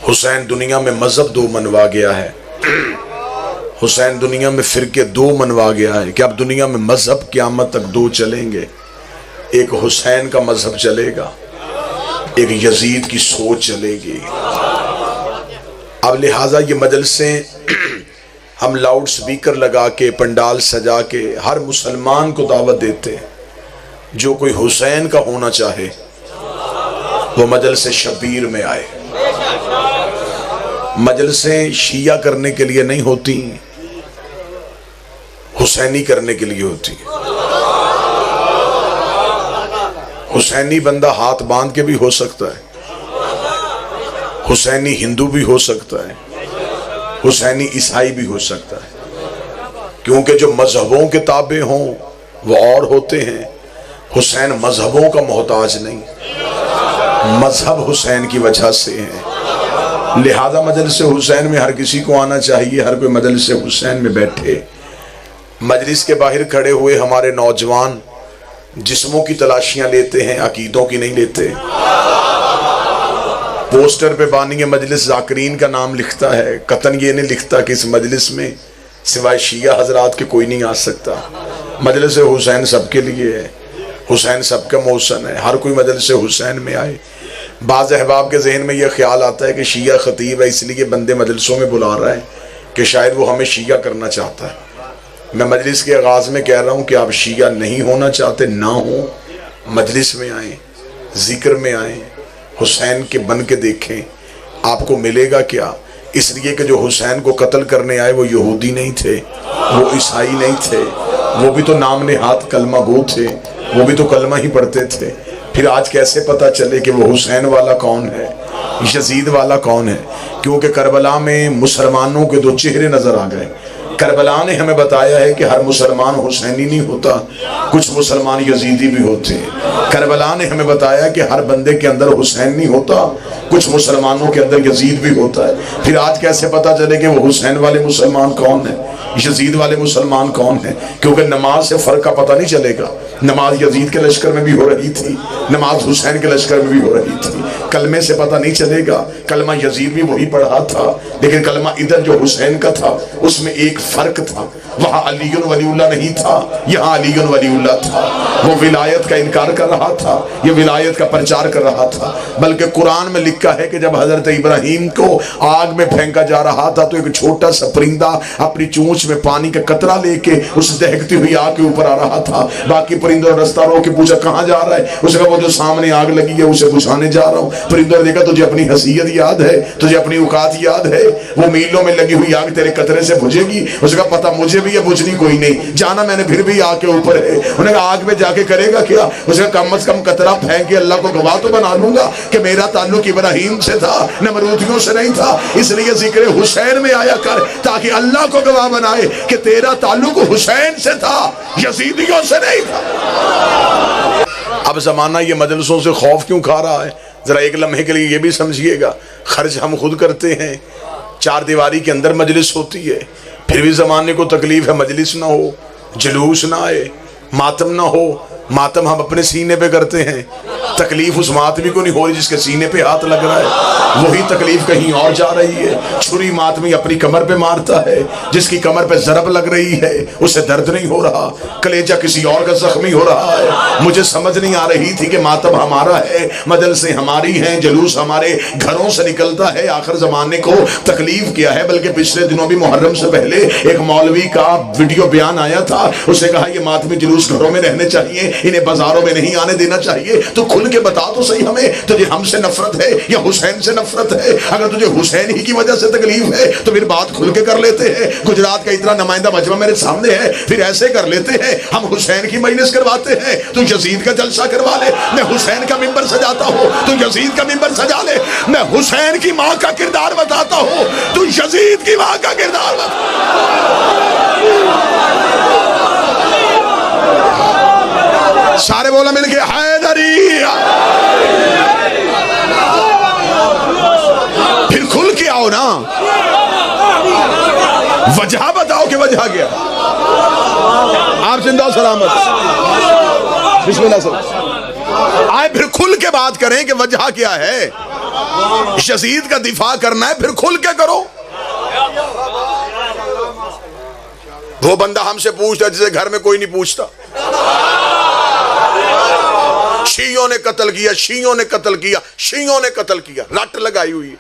حسین دنیا میں مذہب 2 منوا گیا ہے، حسین دنیا میں فرقے 2 منوا گیا ہے کہ اب دنیا میں مذہب قیامت تک 2 چلیں گے، ایک حسین کا مذہب چلے گا، ایک یزید کی سوچ چلے گی۔ اب لہٰذا یہ مجلسیں ہم لاؤڈ سپیکر لگا کے پنڈال سجا کے ہر مسلمان کو دعوت دیتے ہیں، جو کوئی حسین کا ہونا چاہے وہ مجلس شبیر میں آئے۔ مجلسیں شیعہ کرنے کے لیے نہیں ہوتی، حسینی کرنے کے لیے ہوتی۔ حسینی بندہ ہاتھ باندھ کے بھی ہو سکتا ہے، حسینی ہندو بھی ہو سکتا ہے، حسینی عیسائی بھی ہو سکتا ہے، کیونکہ جو مذہبوں کے تابع ہوں وہ اور ہوتے ہیں۔ حسین مذہبوں کا محتاج نہیں، مذہب حسین کی وجہ سے ہے۔ لہذا مجلس حسین میں ہر کسی کو آنا چاہیے، ہر کوئی مجلس حسین میں بیٹھے۔ مجلس کے باہر کھڑے ہوئے ہمارے نوجوان جسموں کی تلاشیاں لیتے ہیں، عقیدوں کی نہیں لیتے۔ پوسٹر پہ بانی مجلس ذاکرین کا نام لکھتا ہے، قطن یہ نہیں لکھتا کہ اس مجلس میں سوائے شیعہ حضرات کے کوئی نہیں آ سکتا۔ مجلس حسین سب کے لیے ہے، حسین سب کا محسن ہے، ہر کوئی مجلس حسین میں آئے۔ بعض احباب کے ذہن میں یہ خیال آتا ہے کہ شیعہ خطیب ہے اس لیے بندے مجلسوں میں بلا رہا ہے کہ شاید وہ ہمیں شیعہ کرنا چاہتا ہے۔ میں مجلس کے آغاز میں کہہ رہا ہوں کہ آپ شیعہ نہیں ہونا چاہتے نہ ہوں، مجلس میں آئیں، ذکر میں آئیں، حسین کے بن کے دیکھیں، آپ کو ملے گا کیا؟ اس لیے کہ جو حسین کو قتل کرنے آئے وہ یہودی نہیں تھے، وہ عیسائی نہیں تھے، وہ بھی تو نام نہاد کلمہ گو تھے، وہ بھی تو کلمہ ہی پڑھتے تھے۔ پھر آج کیسے پتہ چلے کہ وہ حسین والا کون ہے، یزید والا کون ہے؟ کیونکہ کربلا میں مسلمانوں کے 2 چہرے نظر آ گئے۔ کربلا نے ہمیں بتایا ہے کہ ہر مسلمان حسینی نہیں ہوتا، کچھ مسلمان یزیدی بھی ہوتے ہیں۔ کربلا نے ہمیں بتایا کہ ہر بندے کے اندر حسین نہیں ہوتا، کچھ مسلمانوں کے اندر یزید بھی ہوتا ہے۔ پھر آج کیسے پتہ چلے کہ وہ حسین والے مسلمان کون ہیں، یزید والے مسلمان کون ہیں؟ کیونکہ نماز سے فرق کا پتہ نہیں چلے گا۔ نماز یزید کے لشکر میں بھی ہو رہی تھی، نماز حسین کے لشکر میں بھی ہو رہی تھی۔ کلمے سے پتہ نہیں چلے گا، کلمہ یزید بھی وہی پڑھا تھا، لیکن کلمہ ادھر جو حسین کا تھا اس میں ایک فرق تھا، وہاں علی ولی اللہ نہیں تھا، یہاں علی ولی اللہ تھا۔ وہ ولایت کا انکار کر رہا تھا، یہ ولایت کا پرچار کر رہا تھا۔ بلکہ قرآن میں لکھا ہے کہ جب حضرت ابراہیم کو آگ میں پھینکا جا رہا تھا تو ایک چھوٹا سا پرندہ اپنی چونچ میں پانی کا قطرہ لے کے اس دہکتی ہوئی آگ کے اوپر آ رہا تھا۔ باقی پرندوں نے رستہ روک کے پوچھا کہاں جا رہا ہے؟ اس نے کہا وہ جو سامنے آگ لگی ہے اسے بجھانے جا رہا ہوں۔ پرندوں نے دیکھا تجھے اپنی حیثیت یاد ہے، تجھے اپنی اوقات یاد ہے، وہ میلوں میں لگی ہوئی آگ تیرے قطرے سے بجھے گی؟ اس نے کہا پتہ مجھے بھی ہے، بجھنی کوئی نہیں، جانا میں نے پھر بھی آگ کے اوپر ہے۔ انہوں نے کہا آگ میں جا کے کرے گا کیا؟ اس نے کہا کم از کم قطرہ پھینک کے اللہ کو گواہ تو بنا لوں گا کہ میرا تعلق ابراہیم سے تھا، نمرودیوں سے نہیں تھا۔ اس لیے ذکر حسین میں آیا کر تاکہ اللہ کو گواہ بنائے کہ تیرا تعلق حسین سے تھا، یزیدیوں سے نہیں تھا۔ اب زمانہ یہ مجلسوں سے خوف کیوں کھا رہا ہے؟ ذرا ایک لمحے کے لیے یہ بھی سمجھیے گا، خرچ ہم خود کرتے ہیں، 4 دیواری کے اندر مجلس ہوتی ہے، پھر بھی زمانے کو تکلیف ہے مجلس نہ ہو، جلوس نہ آئے، ماتم نہ ہو۔ ماتم ہم اپنے سینے پہ کرتے ہیں، تکلیف اس ماتمی کو نہیں ہو رہی جس کے سینے پہ ہاتھ لگ رہا ہے، وہی تکلیف کہیں اور جا رہی ہے۔ چھری ماتمی اپنی کمر پہ مارتا ہے، جس کی کمر پہ ضرب لگ رہی ہے اسے درد نہیں ہو رہا، کلیجہ کسی اور کا زخمی ہو رہا ہے۔ مجھے سمجھ نہیں آ رہی تھی کہ ماتم ہمارا ہے، مجلسیں ہماری ہیں، جلوس ہمارے گھروں سے نکلتا ہے، آخر زمانے کو تکلیف کیا ہے۔ بلکہ پچھلے دنوں بھی محرم سے پہلے ایک مولوی کا ویڈیو بیان آیا تھا، اس نے کہا یہ ماتمی جلوس گھروں میں رہنے چاہیے، انہیں بازاروں میں نہیں آنے دینا چاہیے۔ تو کھل کے بتا تو صحیح ہمیں، تجھے ہم سے نفرت ہے یا حسین سے نفرت ہے؟ اگر تجھے حسین ہی کی وجہ سے تکلیف ہے تو پھر بات کھل کے کر لیتے ہیں۔ گجرات کا اتنا نمائندہ مجمع میرے سامنے ہے، پھر ایسے کر لیتے ہیں، ہم حسین کی مجلس کرواتے ہیں، تو یزید کا جلسہ کروا لے۔ میں حسین کا ممبر سجاتا ہوں، تو یزید کا ممبر سجا لے۔ میں حسین کی ماں کا کردار بتاتا ہوں، تو یزید کی ماں کا کردار بتا۔ سارے بولا مل کے حیدری، پھر کھل کے آؤ نا، وجہ بتاؤ کہ وجہ کیا۔ آپ زندہ سلامت، بسم اللہ سلام آئے، پھر کھل کے بات کریں کہ وجہ کیا ہے. یزید کا دفاع کرنا ہے پھر کھل کے کرو. وہ بندہ ہم سے پوچھتا جسے گھر میں کوئی نہیں پوچھتا. شیعوں نے قتل کیا، شیعوں نے قتل کیا، شیعوں نے قتل کیا، رٹ لگائی ہوئی ہے.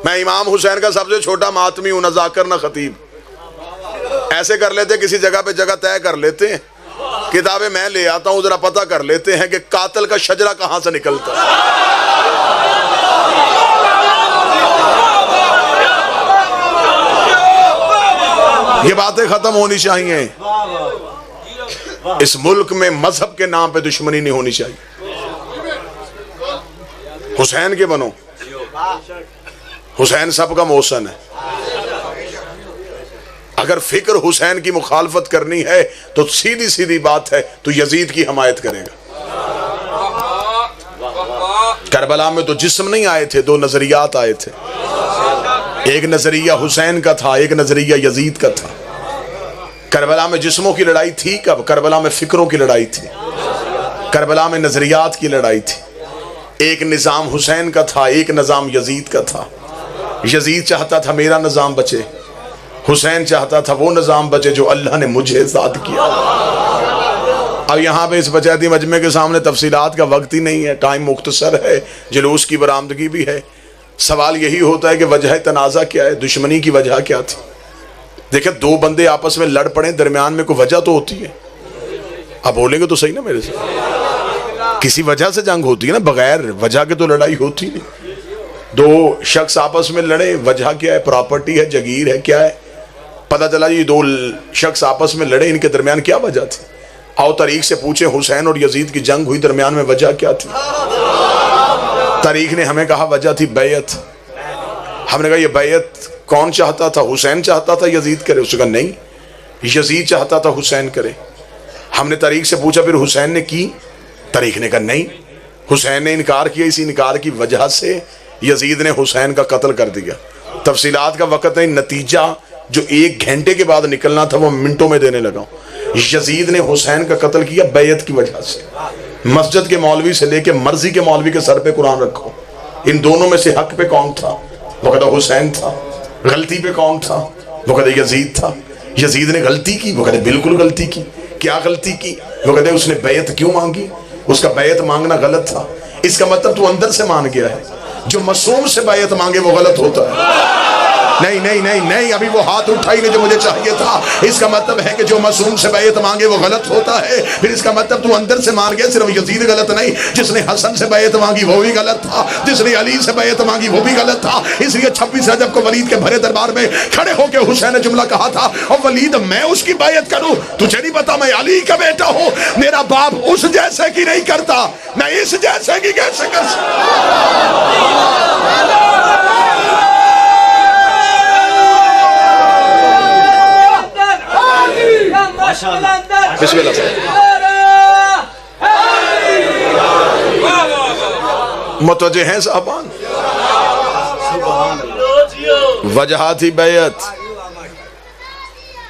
میں امام حسین کا سب سے چھوٹا ماتمی ہوں، نہ ذاکر نہ خطیب. ایسے کر لیتے کسی جگہ پہ جگہ طے کر لیتے ہیں، کتابیں میں لے آتا ہوں ذرا پتہ کر لیتے ہیں کہ قاتل کا شجرہ کہاں سے نکلتا ہے. یہ باتیں ختم ہونی چاہیے. اس ملک میں مذہب کے نام پہ دشمنی نہیں ہونی چاہیے. حسین کے بنو، حسین سب کا محسن ہے. اگر فکر حسین کی مخالفت کرنی ہے تو سیدھی سیدھی بات ہے تو یزید کی حمایت کرے گا. کربلا میں تو جسم نہیں آئے تھے، دو نظریات آئے تھے. ایک نظریہ حسین کا تھا، ایک نظریہ یزید کا تھا. کربلا میں جسموں کی لڑائی تھی کب؟ کربلا میں فکروں کی لڑائی تھی، کربلا میں نظریات کی لڑائی تھی. ایک نظام حسین کا تھا، ایک نظام یزید کا تھا. یزید چاہتا تھا میرا نظام بچے، حسین چاہتا تھا وہ نظام بچے جو اللہ نے مجھے ذات کیا. اب یہاں پہ اس بچیتی مجمع کے سامنے تفصیلات کا وقت ہی نہیں ہے، ٹائم مختصر ہے، جلوس کی برآمدگی بھی ہے. سوال یہی ہوتا ہے کہ وجہ تنازع کیا ہے، دشمنی کی وجہ کیا تھی؟ دیکھیں دو بندے آپس میں لڑ پڑیں، درمیان میں کوئی وجہ تو ہوتی ہے. آپ بولیں گے تو صحیح نا میرے سے؟ کسی وجہ سے جنگ ہوتی ہے نا، بغیر وجہ کے تو لڑائی ہوتی نہیں. دو شخص آپس میں لڑے، وجہ کیا ہے؟ پراپرٹی ہے، جگیر ہے، کیا ہے؟ پتہ چلا یہ دو شخص آپس میں لڑے، ان کے درمیان کیا وجہ تھی؟ آؤ تاریخ سے پوچھیں حسین اور یزید کی جنگ ہوئی، درمیان میں وجہ کیا تھی؟ تاریخ نے ہمیں کہا وجہ تھی بیعت. ہم نے کہا یہ بیعت کون چاہتا تھا؟ حسین چاہتا تھا یزید کرے؟ اس نے کہا نہیں، یزید چاہتا تھا حسین کرے. ہم نے تاریخ سے پوچھا پھر حسین نے کی؟ تاریخ نے کہا نہیں، حسین نے انکار کیا، اسی انکار کی وجہ سے یزید نے حسین کا قتل کر دیا. تفصیلات کا وقت نہیں، نتیجہ جو 1 گھنٹے کے بعد نکلنا تھا وہ منٹوں میں دینے لگا ہوں. یزید نے حسین کا قتل کیا بیعت کی وجہ سے. مسجد کے مولوی سے لے کے مرضی کے مولوی کے سر پہ قرآن رکھو، ان دونوں میں سے حق پہ کون تھا؟ وہ کہتا حسین تھا. غلطی پہ کون تھا؟ وہ کہتے یزید تھا. یزید نے غلطی کی؟ وہ کہتے بالکل غلطی کی. کیا غلطی کی؟ وہ کہتے اس نے بیعت کیوں مانگی؟ اس کا بیعت مانگنا غلط تھا. اس کا مطلب تو اندر سے مان گیا ہے. جو معصوم سے بیعت مانگے وہ غلط ہوتا ہے. نہیں نہیں نہیں نہیں، ابھی وہ ہاتھ اٹھائی نہیں جو مجھے چاہیے تھا. اس کا مطلب ہے کہ جو معصوم سے بیعت مانگے وہ غلط ہوتا ہے. پھر اس کا مطلب تو اندر سے مان گیا. صرف یزید غلط نہیں، جس نے حسن سے بیعت مانگی وہ بھی غلط تھا، جس نے علی سے بیعت مانگی وہ بھی غلط تھا. اس لیے 26 رجب کو ولید کے بھرے دربار میں کھڑے ہو کے حسین نے جملہ کہا تھا، اور ولید میں اس کی بیعت کروں؟ تجھے نہیں پتا میں علی کا بیٹا ہوں؟ میرا باپ اس جیسے کی نہیں کرتا، میں اس جیسے کی کیسے کر سکتا؟ بسم اللہ. متوجہ ہیں صاحبان؟ وجہ تھی بیعت.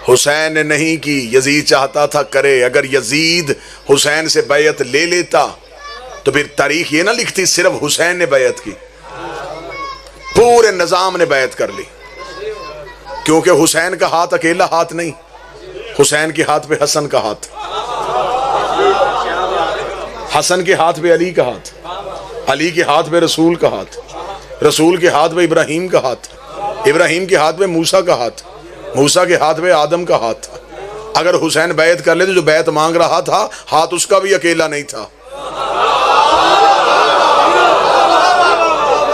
حسین نے نہیں کی، یزید چاہتا تھا کرے. اگر یزید حسین سے بیعت لے لیتا تو پھر تاریخ یہ نہ لکھتی صرف حسین نے بیعت کی، پورے نظام نے بیعت کر لی. کیونکہ حسین کا ہاتھ اکیلا ہاتھ نہیں، حسین کے ہاتھ پہ حسن کا ہاتھ، حسن کے ہاتھ پہ علی کا ہاتھ، علی کے ہاتھ پہ رسول کا ہاتھ، رسول کے ہاتھ پہ ابراہیم کا ہاتھ، ابراہیم کے ہاتھ پہ موسیٰ کا ہاتھ، موسیٰ کے ہاتھ پہ آدم کا ہاتھ. اگر حسین بیعت کر لے تو جو بیعت مانگ رہا تھا ہاتھ اس کا بھی اکیلا نہیں تھا.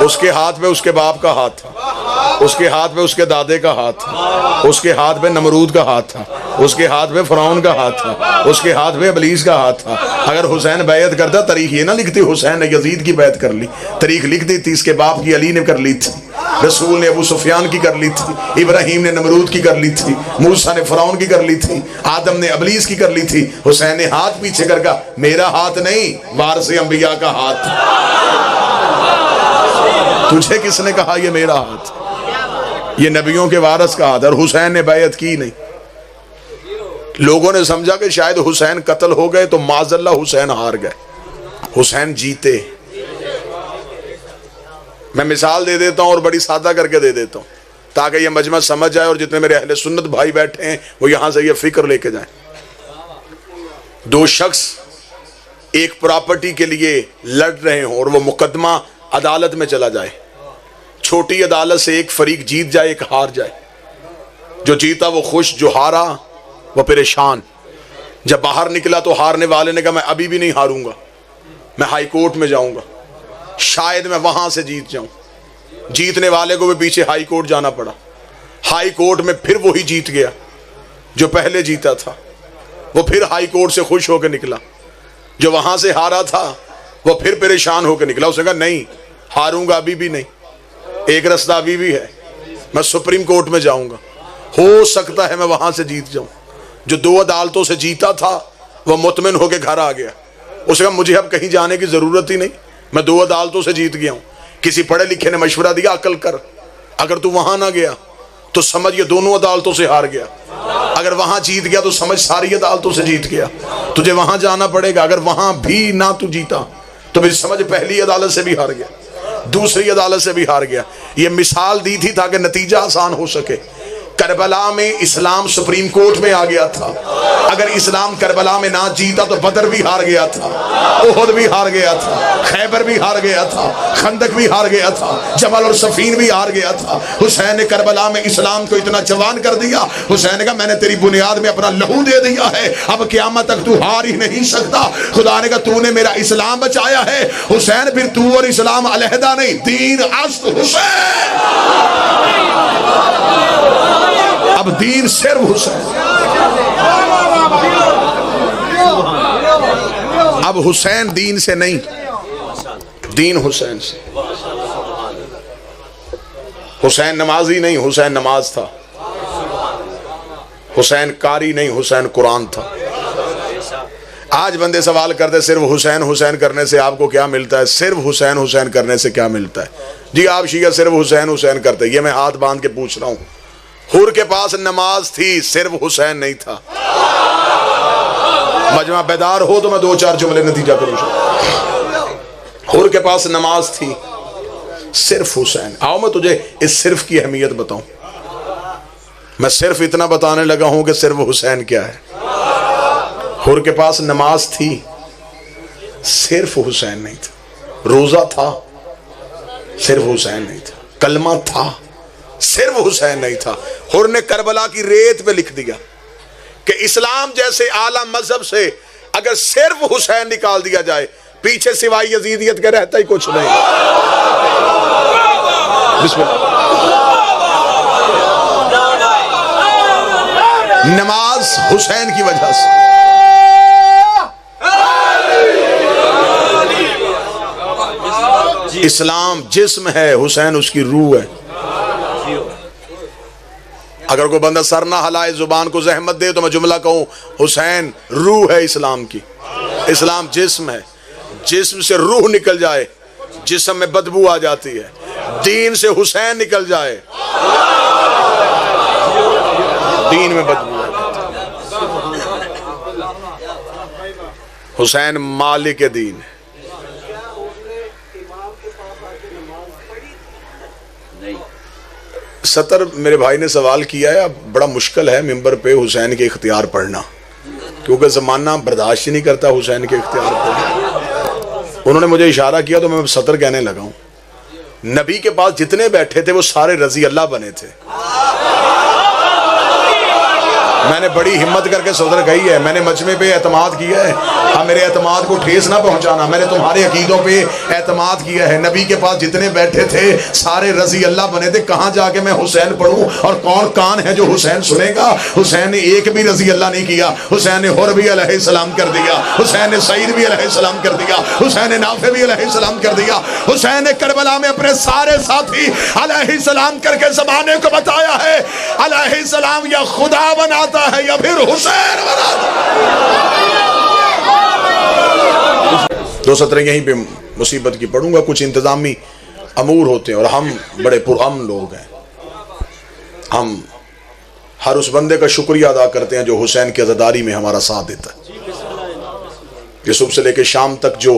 اس کے ہاتھ پہ اس کے باپ کا ہاتھ تھا، اس کے ہاتھ پہ اس کے دادے کا ہاتھ تھا، اس کے ہاتھ پہ نمرود کا ہاتھ تھا، اس کے ہاتھ پہ فرعون کا ہاتھ تھا، اس کے ہاتھ پہ ابلیس کا ہاتھ تھا. اگر حسین بیعت کرتا تاریخ یہ نہ لکھتی حسین نے یزید کی بیعت کر لی، تاریخ لکھ دی تھی اس کے باپ کی علی نے کر لی تھی، رسول نے ابو سفیان کی کر لی تھی، ابراہیم نے نمرود کی کر لی تھی، موسیٰ نے فرعون کی کر لی تھی، آدم نے ابلیس کی کر لی تھی. حسین نے ہاتھ پیچھے کر کہا میرا ہاتھ نہیں، وارث انبیاء کا ہاتھ. تجھے کس نے کہا یہ میرا ہاتھ؟ یہ نبیوں کے وارث کا ہاتھ. اور حسین نے بیعت کی نہیں. لوگوں نے سمجھا کہ شاید حسین قتل ہو گئے تو معاذ اللہ حسین ہار گئے. حسین جیتے. میں مثال دے دیتا ہوں اور بڑی سادہ کر کے دے دیتا ہوں تاکہ یہ مجمع سمجھ جائے، اور جتنے میرے اہل سنت بھائی بیٹھے ہیں وہ یہاں سے یہ فکر لے کے جائیں. دو شخص ایک پراپرٹی کے لیے لڑ رہے ہوں اور وہ مقدمہ عدالت میں چلا جائے. چھوٹی عدالت سے ایک فریق جیت جائے، ایک ہار جائے. جو جیتا وہ خوش، جو ہارا وہ پریشان. جب باہر نکلا تو ہارنے والے نے کہا میں ابھی بھی نہیں ہاروں گا، میں ہائی کورٹ میں جاؤں گا، شاید میں وہاں سے جیت جاؤں. جیتنے والے کو بھی پیچھے ہائی کورٹ جانا پڑا. ہائی کورٹ میں پھر وہی جیت گیا جو پہلے جیتا تھا. وہ پھر ہائی کورٹ سے خوش ہو کے نکلا. جو وہاں سے ہارا تھا وہ پھر پریشان ہو کے نکلا. اس نے کہا نہیں ہاروں گا ابھی بھی نہیں، ایک رستہ ابھی بھی ہے، میں سپریم کورٹ میں جاؤں گا، ہو سکتا ہے میں وہاں سے جیت جاؤں. جو دو عدالتوں سے جیتا تھا وہ مطمئن ہو کے گھر آ گیا. اس نے کہا مجھے اب کہیں جانے کی ضرورت ہی نہیں، میں دو عدالتوں سے جیت گیا ہوں. کسی پڑھے لکھے نے مشورہ دیا عقل کر، اگر تو وہاں نہ گیا تو سمجھ یہ دونوں عدالتوں سے ہار گیا، اگر وہاں جیت گیا تو سمجھ ساری عدالتوں سے جیت گیا. تجھے وہاں جانا پڑے گا، اگر وہاں بھی نہ تو جیتا تو پھر سمجھ پہلی عدالت سے بھی ہار گیا، دوسری عدالت سے بھی ہار گیا. یہ مثال دی تھی تاکہ نتیجہ آسان ہو سکے. کربلا میں اسلام سپریم کورٹ میں آ گیا تھا. اگر اسلام کربلا میں نہ جیتا تو بدر بھی ہار گیا تھا، احد بھی ہار گیا تھا، خیبر بھی ہار گیا تھا، خندق بھی ہار گیا تھا، جمل اور صفین بھی ہار گیا تھا. حسین نے کربلا میں اسلام کو اتنا جوان کر دیا. حسین نے کہا میں نے تیری بنیاد میں اپنا لہو دے دیا ہے، اب قیامت تک تو ہار ہی نہیں سکتا. خدا نے کہا تو نے میرا اسلام بچایا ہے. حسین پھر تو اور اسلام علیحدہ نہیں، دین است حسین. اب دین صرف حسین. اب حسین دین سے نہیں، دین حسین سے. حسین نمازی نہیں، حسین نماز تھا. حسین قاری نہیں، حسین قرآن تھا. آج بندے سوال کرتے صرف حسین حسین کرنے سے آپ کو کیا ملتا ہے، صرف حسین حسین کرنے سے کیا ملتا ہے. جی آپ شیعہ صرف حسین حسین کرتے، یہ میں ہاتھ باندھ کے پوچھ رہا ہوں. حور کے پاس نماز تھی، صرف حسین نہیں تھا. مجمع بیدار ہو تو میں دو چار جملے نتیجہ کروں. حور کے پاس نماز تھی، صرف حسین. آؤ میں تجھے اس صرف کی اہمیت بتاؤں. میں صرف اتنا بتانے لگا ہوں کہ صرف حسین کیا ہے. حور کے پاس نماز تھی، صرف حسین نہیں تھا. روزہ تھا، صرف حسین نہیں تھا. کلمہ تھا، صرف حسین نہیں تھا. حور نے کربلا کی ریت پہ لکھ دیا کہ اسلام جیسے اعلیٰ مذہب سے اگر صرف حسین نکال دیا جائے پیچھے سوائے یزیدیت کے رہتا ہی کچھ نہیں. بسم اللہ. نماز حسین کی وجہ سے. اسلام جسم ہے، حسین اس کی روح ہے. اگر کوئی بندہ سر نہ ہلائے، زبان کو زحمت دے تو میں جملہ کہوں حسین روح ہے اسلام کی. اسلام جسم ہے، جسم سے روح نکل جائے جسم میں بدبو آ جاتی ہے. دین سے حسین نکل جائے دین میں بدبو آ جاتی ہے. حسین مالک دین ہے. سطر میرے بھائی نے سوال کیا ہے، بڑا مشکل ہے ممبر پہ حسین کے اختیار پڑھنا، کیونکہ زمانہ برداشت نہیں کرتا حسین کے اختیار پڑھنا. انہوں نے مجھے اشارہ کیا تو میں سطر کہنے لگا ہوں. نبی کے پاس جتنے بیٹھے تھے وہ سارے رضی اللہ بنے تھے. میں نے بڑی ہمت کر کے صدر کہی ہے، میں نے مجمع پہ اعتماد کیا ہے. ہاں میرے اعتماد کو ٹھیس نہ پہنچانا، میں نے تمہارے عقیدوں پہ اعتماد کیا ہے. نبی کے پاس جتنے بیٹھے تھے سارے رضی اللہ بنے تھے. کہاں جا کے میں حسین پڑھوں، اور کون کان ہے جو حسین سنے گا. حسین نے ایک بھی رضی اللہ نہیں کیا. حسین نے حر بھی علیہ السلام کر دیا، حسین نے سعید بھی علیہ السلام کر دیا، حسین نے نافع بھی علیہ السلام کر دیا. حسین نے کربلا میں اپنے سارے ساتھی علیہ السلام کر کے زمانے کو بتایا ہے علیہ السلام یا خدا بناتا ہے یا پھر حسین بناتا ہے. دو سطریں یہیں پہ مصیبت کی پڑھوں گا. کچھ انتظامی امور ہوتے ہیں اور ہم بڑے پرامن لوگ ہیں. ہم ہر اس بندے کا شکریہ ادا کرتے ہیں جو حسین کی عزاداری میں ہمارا ساتھ دیتا ہے. یہ صبح سے لے کے شام تک جو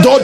2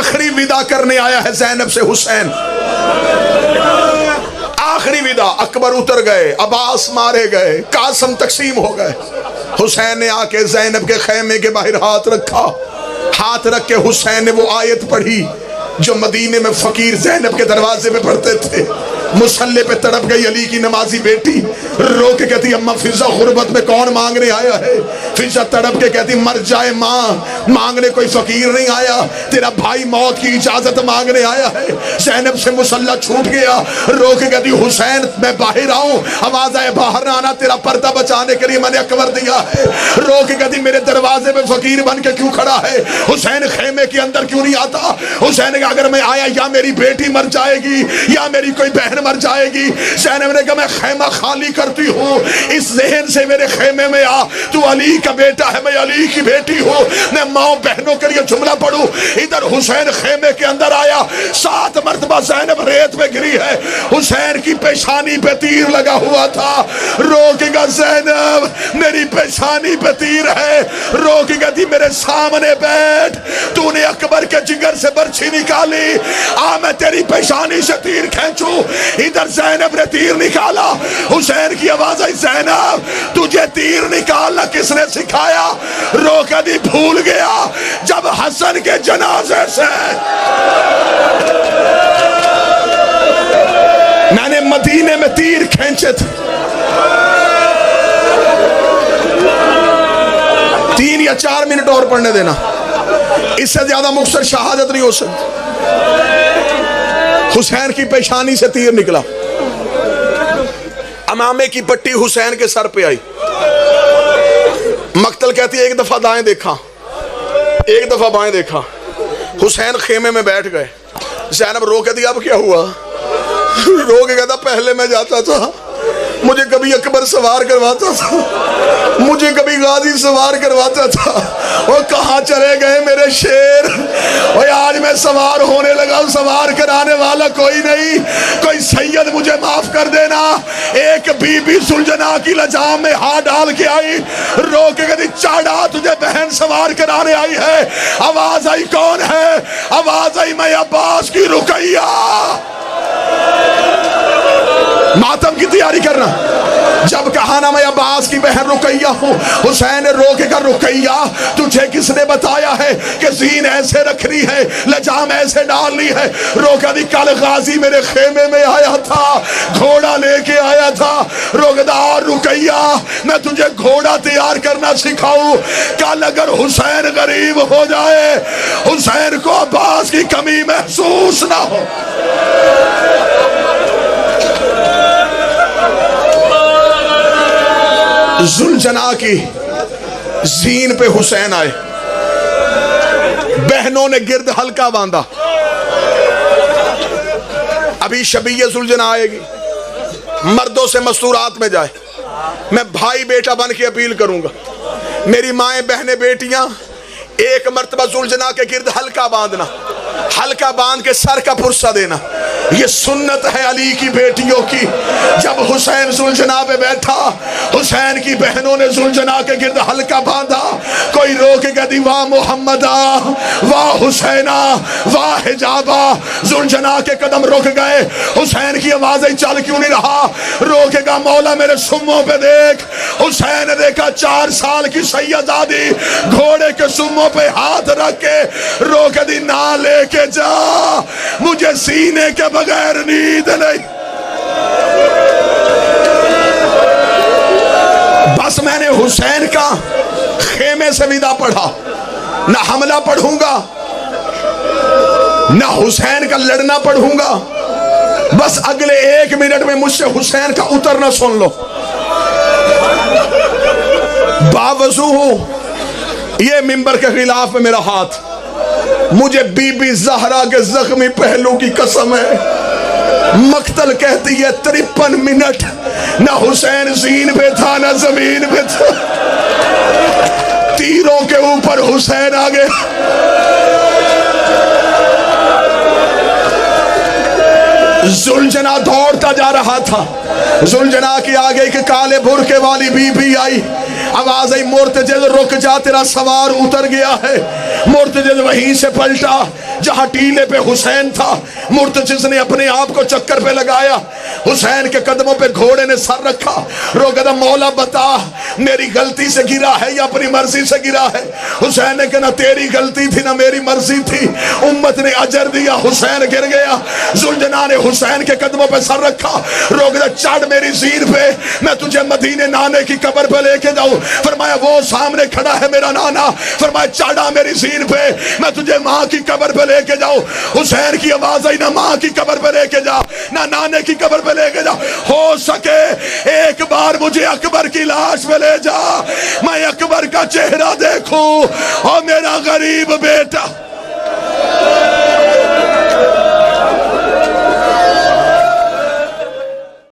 آخری ودا کرنے آیا ہے زینب سے حسین، آخری ودا۔ اکبر اتر گئے، عباس مارے گئے، قاسم تقسیم ہو گئے، حسین نے آ کے زینب کے خیمے کے باہر ہاتھ رکھا، ہاتھ رکھ کے حسین نے وہ آیت پڑھی جو مدینے میں فقیر زینب کے دروازے پہ پڑھتے تھے۔ مصلی پہ تڑپ گئی علی کی نمازی بیٹی، رو کے کہتی اماں فضا غربت میں کون مانگنے آیا ہے؟ فضا تڑپ کے کہتی مر جائے ماں، مانگنے کوئی فقیر نہیں آیا، تیرا بھائی موت کی اجازت مانگنے آیا ہے۔ زینب سے مصلی چھوٹ گیا، رو کے کہتی حسین میں باہر آؤں، آواز آئے باہر نہ آنا، تیرا پردہ بچانے کے لیے میں نے اکبر دیا ہے۔ رو کے کہتی میرے دروازے پہ فقیر بن کے کیوں کھڑا ہے؟ حسین خیمے کے اندر کیوں نہیں آتا؟ حسین نے کہا اگر میں آیا یا میری بیٹی مر جائے گی یا میری کوئی بہن مر جائے گی۔ زینب نے کہا میں خیمہ خالی کرتی ہوں، اس ذہن سے میرے خیمے میں آ، تو علی کا بیٹا ہے، میں علی کی بیٹی ہوں، میں ماں بہنوں کے لیے جملہ پڑھوں۔ ادھر حسین خیمے کے اندر آیا، 7 مرتبہ زینب ریت پہ گری ہے، حسین کی پیشانی پہ تیر لگا ہوا تھا، رو کے کہا زینب میری پیشانی پہ تیر ہے، رو کے کہتی میرے سامنے بیٹھ، تو نے اکبر کے جگر سے برچھی نکالی، آ میں تیری پیشانی سے تیر کھینچوں۔ ادھر زینب نے تیر نکالا، حسین کی آواز آئی زینب تجھے تیر نکالنا کس نے سکھایا؟ رو کے دی بھول گیا جب حسن کے جنازے سے میں نے مدینے میں تیر کھینچے تھے۔ 3 یا 4 منٹ اور پڑھنے دینا، اس سے زیادہ مختصر شہادت نہیں ہو سکتی۔ حسین کی پیشانی سے تیر نکلا، امامے کی پٹی حسین کے سر پہ آئی۔ مقتل کہتی ہے ایک دفعہ دائیں دیکھا، ایک دفعہ بائیں دیکھا، حسین خیمے میں بیٹھ گئے۔ زینب رو کے دیا اب کیا ہوا؟ رو کے کہتا پہلے میں جاتا تھا، مجھے کبھی اکبر سوار کرواتا تھا، مجھے کبھی غازی سوار کرواتا تھا، وہ کہاں چلے گئے میرے شیر؟ اور آج میں سوار ہونے لگا، سوار کرانے والا کوئی نہیں، کوئی سید مجھے معاف کر دینا۔ ایک بی بی سلجنا کی لجام میں ہاتھ ڈال کے آئی، رو کے کہتی چاڑا تجھے بہن سوار کرانے آئی ہے۔ آواز آئی کون ہے؟ آواز آئی میں عباس کی رقیہ۔ ماتم کی تیاری کرنا، جب کہا نا میں عباس کی بہن رقیہ ہوں، حسین نے رو کے کہا رقیہ تجھے کس نے بتایا ہے کہ زین ایسے رکھنی ہے، لجام ایسے ڈالنی ہے؟ رو کے دی کل غازی میرے خیمے میں آیا تھا، گھوڑا لے کے آیا تھا، رو کے دا رقیہ میں تجھے گھوڑا تیار کرنا سکھاؤں، کل اگر حسین غریب ہو جائے، حسین کو عباس کی کمی محسوس نہ ہو۔ زلجنا کی زین پہ حسین آئے، بہنوں نے گرد حلقہ باندھا، ابھی شبیہ زلجنا آئے گی، مردوں سے مستورات میں جائے۔ میں بھائی بیٹا بن کے اپیل کروں گا، میری مائیں بہنیں بیٹیاں ایک مرتبہ زلجنا کے گرد حلقہ باندھنا، حلقہ باندھ کے سر کا پرسہ دینا، یہ سنت ہے علی کی بیٹیوں کی۔ جب حسین زلجنا پہ بیٹھا، حسین کی بہنوں نے زلجنا کے گرد حلقہ باندھا، کوئی رو کے کہتی واہ محمدہ، واہ حسینہ، واہ حجابہ۔ زلجنا کے قدم رک گئے، حسین کی آوازیں چل کیوں نہیں رہا؟ رو کے کہا مولا میرے سموں پہ دیکھ۔ حسین نے دیکھا 4 سال کی سیدزادی گھوڑے کے سموں پہ ہاتھ رکھ کے رو کے دی نہ لے کے جا، مجھے سینے کے بغیر نیند نہیں۔ بس میں نے حسین کا خیمے سے ودا پڑھا، نہ حملہ پڑھوں گا نہ حسین کا لڑنا پڑھوں گا، بس اگلے 1 منٹ میں مجھ سے حسین کا اترنا سن لو۔ باوضو ہوں، یہ منبر کے خلاف میں میرا ہاتھ، مجھے بی بی زہرا کے زخمی پہلو کی قسم ہے۔ مقتل کہتی ہے 53 منٹ نہ حسین زین پہ تھا نہ زمین پہ تھا، تیروں کے اوپر حسین آگے۔ زلجنا دوڑتا جا رہا تھا، زلجنا کی آگے ایک کالے برقعے والی بی بی آئی، آواز آئی مرتجز رک جا، تیرا سوار اتر گیا ہے۔ مرتجز وہیں سے پلٹا، جہاں ٹیلے پہ حسین تھا مرتجز نے اپنے آپ کو چکر پہ لگایا، حسین کے قدموں پہ گھوڑے نے سر رکھا، رو کہتا مولا بتا میری غلطی سے گرا ہے یا اپنی مرضی سے گرا ہے؟ حسین نے کہا نہ تیری غلطی تھی نہ میری مرضی تھی، امت نے اجر دیا، حسین گر گیا۔ ذوالجلال نے حسین کے قدموں پہ سر رکھا، رو کہتا چڑھ میری زیر پہ، میں تجھے مدینے نانے کی قبر پہ لے کے جاؤں۔ فرمایا وہ سامنے کھڑا ہے میرا نانا، فرمایا چڑھا میری زیر پہ، میں تجھے ماں کی قبر پہ لے کے جاؤں۔ حسین کی آواز آئی نہ ماں کی قبر پہ لے کے جا نہ نانے کی قبر پہ لے کے جا، ہو سکے ایک بار مجھے اکبر کی لاش پہ لے جا، میں اکبر کا چہرہ دیکھوں اور میرا غریب بیٹا